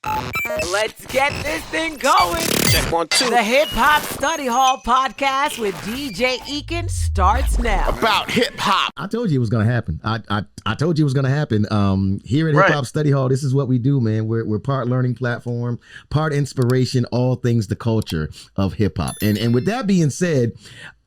Let's get this thing going. Check 1, 2. The Hip Hop Study Hall podcast with DJ Ekin starts now. About hip hop. I told you it was gonna happen. I told you it was gonna happen. Here at Hip Hop Study Hall, this is what we do, man. We're part learning platform, part inspiration, all things the culture of hip hop. And with that being said,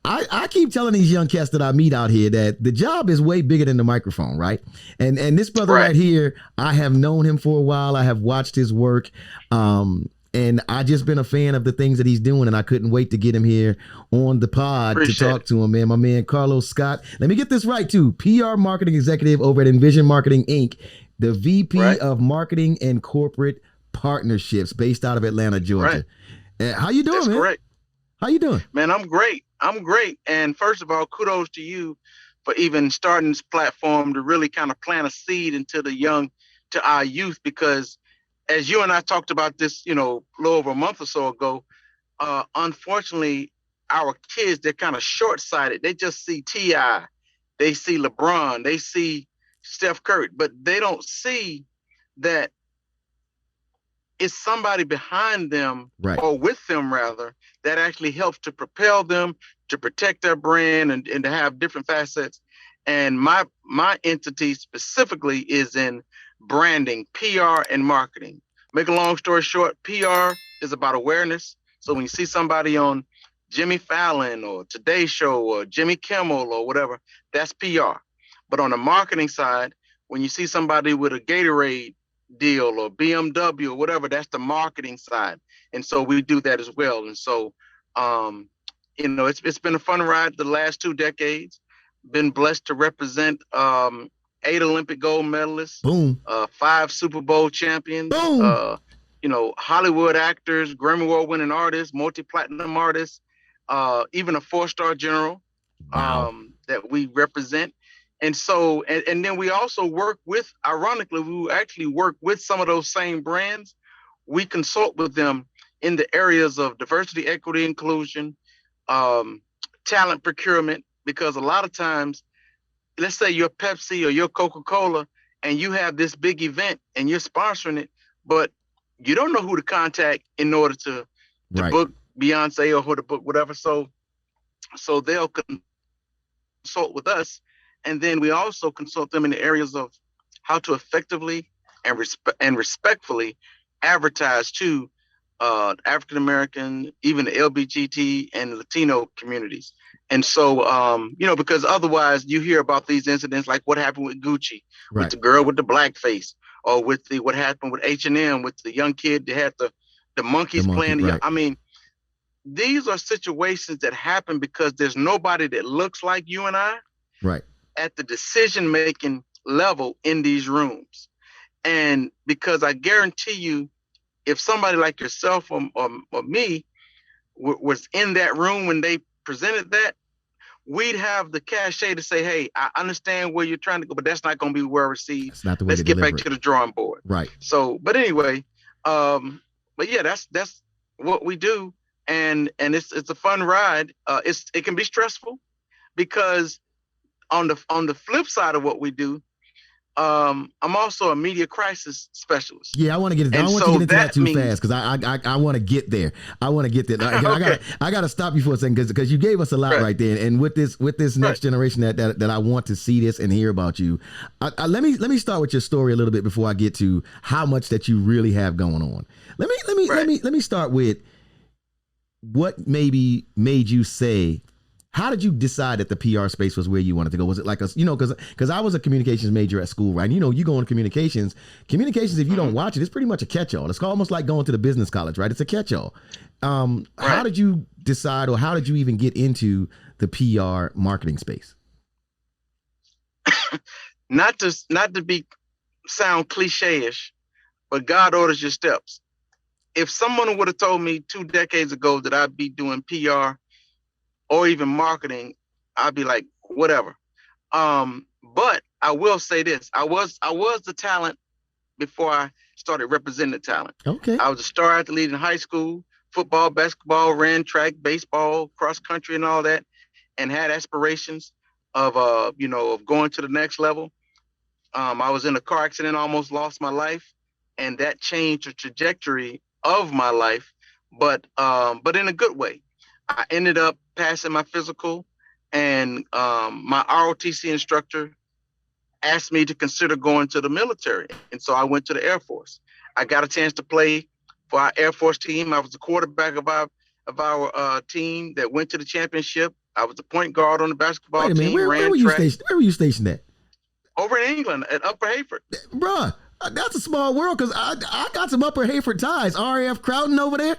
I keep telling these young cats that I meet out here that the job is way bigger than the microphone, right? And this brother right here, I have known him for a while. I have watched his work. And I just been a fan of the things that he's doing, and I couldn't wait to get him here on the pod to talk to him, man. My man, Carlos Scott. Let me get this right, too. PR marketing executive over at Envision Marketing, Inc., the VP of Marketing and Corporate Partnerships based out of Atlanta, Georgia. How you doing, man? Great. How you doing? Man, I'm great. And first of all, kudos to you for even starting this platform to really kind of plant a seed into our youth, because as you and I talked about this, a little over a month or so ago, unfortunately, our kids, they're kind of short-sighted. They just see T.I., they see LeBron, they see Steph Curry, but they don't see that it's somebody behind them, or with them rather, that actually helps to propel them, to protect their brand, and to have different facets. And my entity specifically is in branding, PR, and marketing. Make a long story short, PR is about awareness. So when you see somebody on Jimmy Fallon or Today Show or Jimmy Kimmel or whatever, that's PR. But on the marketing side, when you see somebody with a Gatorade deal or BMW or whatever, that's the marketing side. And so we do that as well. And so, it's been a fun ride the last 2 decades. Been blessed to represent 8 Olympic gold medalists, 5 Super Bowl champions, Hollywood actors, Grammy Award winning artists, multi-platinum artists, even a 4-star general that we represent. And so, and then we also work with, ironically, we actually work with some of those same brands. We consult with them in the areas of diversity, equity, inclusion, talent procurement, because a lot of times, let's say you're Pepsi or you're Coca-Cola and you have this big event and you're sponsoring it, but you don't know who to contact in order to book Beyonce or who to book whatever. So they'll consult with us. And then we also consult them in the areas of how to effectively and respectfully advertise to African-American, even the LGBT and Latino communities. And so, because otherwise you hear about these incidents like what happened with Gucci, with the girl with the black face, or with what happened with H&M, with the young kid that had the monkeys playing. I mean, these are situations that happen because there's nobody that looks like you and I at the decision-making level in these rooms. And because I guarantee you, if somebody like yourself or me was in that room when they presented that, we'd have the cachet to say, hey, I understand where you're trying to go, but that's not going to be well received. That's not the way Let's get back to the drawing board. So, but anyway, but yeah, that's what we do. And it's a fun ride. It can be stressful because on the flip side of what we do, I'm also a media crisis specialist. Yeah, I want to get into that too fast because I want to get there. I got to stop you for a second because you gave us a lot right there. And with this next generation that I want to see this and hear about you, let me start with your story a little bit before I get to how much that you really have going on. Let me start with what maybe made you say, how did you decide that the PR space was where you wanted to go? Was it like because I was a communications major at school, right? And you go into communications, if you don't watch it, it's pretty much a catch-all. It's almost like going to the business college, right? It's a catch-all. How did you decide, or how did you even get into the PR marketing space? Not to sound cliche-ish, but God orders your steps. If someone would have told me 2 decades ago that I'd be doing PR or even marketing, I'd be like, whatever. But I will say this: I was the talent before I started representing the talent. Okay. I was a star athlete in high school, football, basketball, ran track, baseball, cross country, and all that, and had aspirations of going to the next level. I was in a car accident, almost lost my life, and that changed the trajectory of my life, but in a good way. I ended up passing my physical, and my ROTC instructor asked me to consider going to the military. And so I went to the Air Force. I got a chance to play for our Air Force team. I was the quarterback of our team that went to the championship. I was the point guard on the basketball team. Where were you stationed? Where were you stationed at? Over in England at Upper Hayford. Bruh, that's a small world, because I got some Upper Hayford ties. RAF Crowton over there.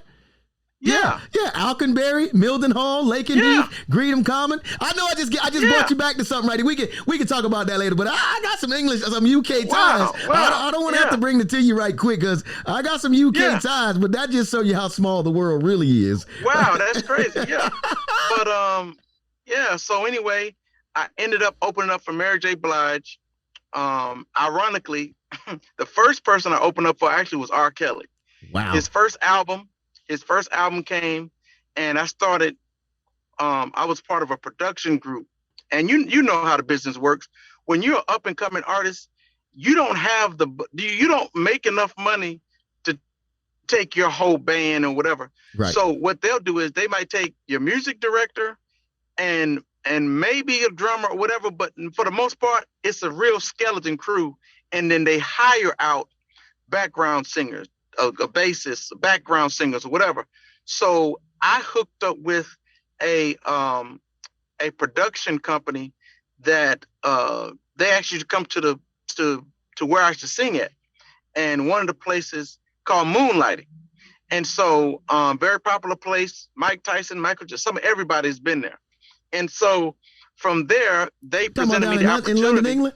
Yeah, Alconbury, Mildenhall, Lake and Heath, Greetham Common. I know I just brought you back to something right. We can talk about that later, but I got some English, some UK ties. Wow. I don't want to have to bring it to you right quick, because I got some UK ties, but that just shows you how small the world really is. Wow, that's crazy. Yeah. But so anyway, I ended up opening up for Mary J. Blige. Ironically, the first person I opened up for actually was R. Kelly. Wow. His first album came, and I started, I was part of a production group. And you know how the business works. When you're an up and coming artist, you don't make enough money to take your whole band or whatever. Right. So what they'll do is they might take your music director and maybe a drummer or whatever, but for the most part, it's a real skeleton crew. And then they hire out background singers, a bassist, background singers, or whatever. So I hooked up with a production company that they actually come to where I should sing at, and one of the places called Moonlighting. And so very popular place. Mike Tyson, Michael, everybody's been there. And so from there, they presented me the opportunity. In London, England?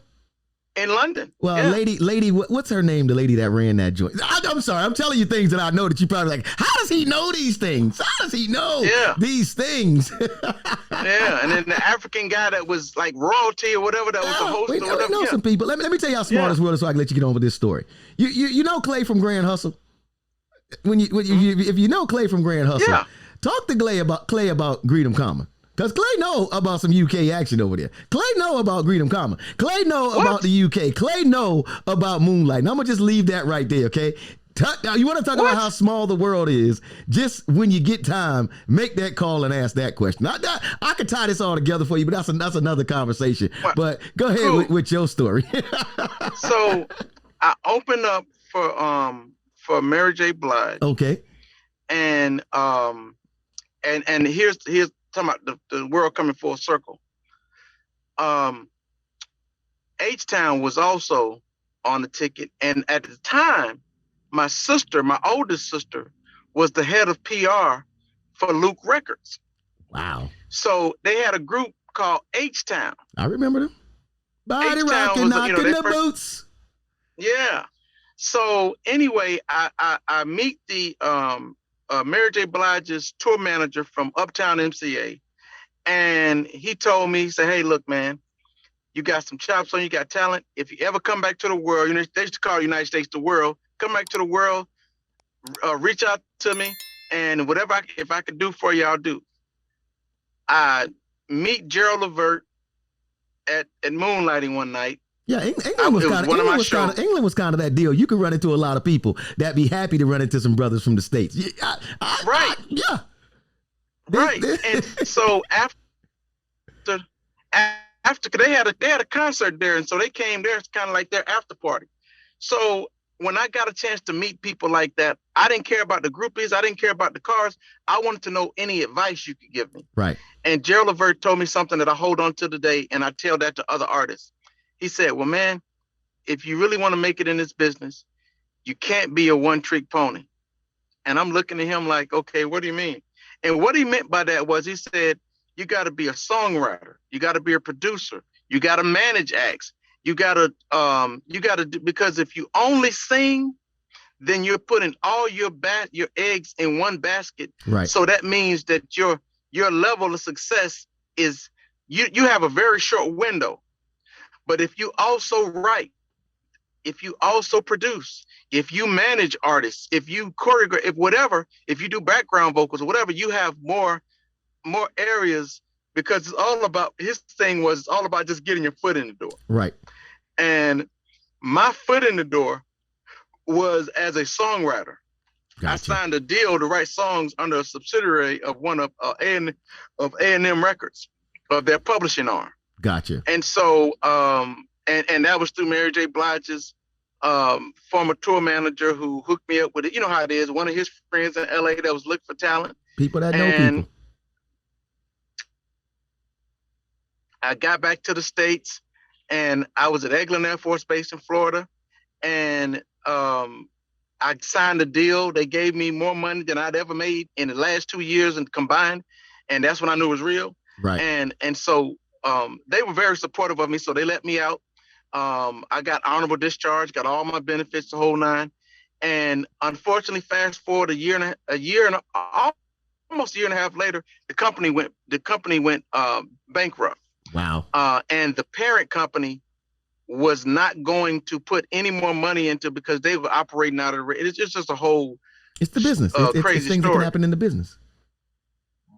In London. Well, yeah. lady, what's her name? The lady that ran that joint. I'm sorry, I'm telling you things that I know that you probably like. How does he know these things? How does he know these things? Yeah, and then the African guy that was like royalty or whatever, that was the host or whatever. We know some people. Let me tell you how smart this world is, so I can let you get on with this story. You know Clay from Grand Hustle? If you know Clay from Grand Hustle, talk to Clay about Greetham Common. Because Clay know about some UK action over there. Clay know about Greetham Common. Clay know about the UK. Clay know about Moonlight. And I'm going to just leave that right there, okay? Now, you want to talk about how small the world is? Just when you get time, make that call and ask that question. I could tie this all together for you, but that's another conversation. But go ahead with your story. So I opened up for Mary J. Blige. Okay. And here's talking about the world coming full circle. H-Town was also on the ticket. And at the time, my oldest sister, was the head of PR for Luke Records. Wow. So they had a group called H-Town. I remember them. Body rocking, knocking the boots. Yeah. So anyway, I meet the Mary J. Blige's tour manager from Uptown MCA. And he told me, he said, hey, look, man, you got some chops on you, got talent. If you ever come back to the world, they used to call the United States the world, come back to the world, reach out to me, and whatever if I could do for you, I'll do. I meet Gerald Levert at Moonlighting one night. Yeah, England was kind of that deal. You could run into a lot of people that be happy to run into some brothers from the States. Right. And so after they had a concert there, and so they came there. It's kind of like their after party. So when I got a chance to meet people like that, I didn't care about the groupies. I didn't care about the cars. I wanted to know any advice you could give me. Right. And Gerald Levert told me something that I hold on to today, and I tell that to other artists. He said, well, man, if you really want to make it in this business, you can't be a one-trick pony. And I'm looking at him like, okay, what do you mean? And what he meant by that was, he said, you got to be a songwriter. You got to be a producer. You got to manage acts. You got to do, because if you only sing, then you're putting all your eggs in one basket. Right. So that means that your level of success is, you have a very short window. But if you also write, if you also produce, if you manage artists, if you choreograph, if you do background vocals or whatever, you have more areas, because it's all about, his thing was all about just getting your foot in the door. Right. And my foot in the door was as a songwriter. Gotcha. I signed a deal to write songs under a subsidiary of one of A&M Records, of their publishing arm. Gotcha. And so, and that was through Mary J. Blige's former tour manager, who hooked me up with it. You know how it is. One of his friends in LA that was looking for talent. People that know people. I got back to the States, and I was at Eglin Air Force Base in Florida, and I signed a deal. They gave me more money than I'd ever made in the last 2 years and combined, and that's when I knew it was real. Right. And so they were very supportive of me, so they let me out. I got honorable discharge, got all my benefits, the whole nine. And unfortunately, almost a year and a half later, the company went bankrupt. Wow. And the parent company was not going to put any more money into, because they were operating out of it's just a whole. It's the business. It's crazy things story. That can happen in the business.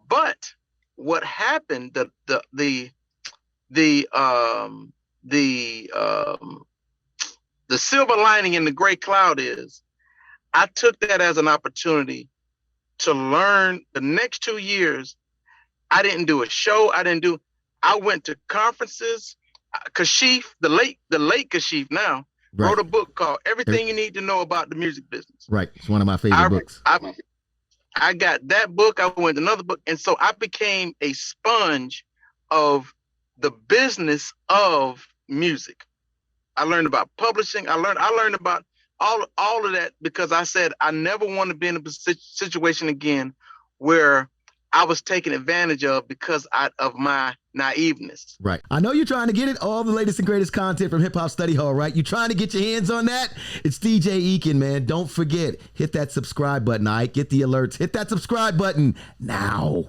But what happened? The silver lining in the gray cloud is, I took that as an opportunity to learn. The next 2 years, I didn't do a show. I went to conferences. Kashif, the late Kashif now, right, wrote a book called Everything You Need to Know About the Music Business. Right. It's one of my favorite books. I got that book. I went to another book. And so I became a sponge of the business of music. I learned about publishing. I learned about all of that, because I said I never want to be in a situation again where I was taken advantage of because of my naiveness. Right. I know you're trying to get it, all the latest and greatest content from Hip Hop Study Hall, right? You're trying to get your hands on that? It's DJ Ekin, man. Don't forget, hit that subscribe button, all right? Get the alerts. Hit that subscribe button now.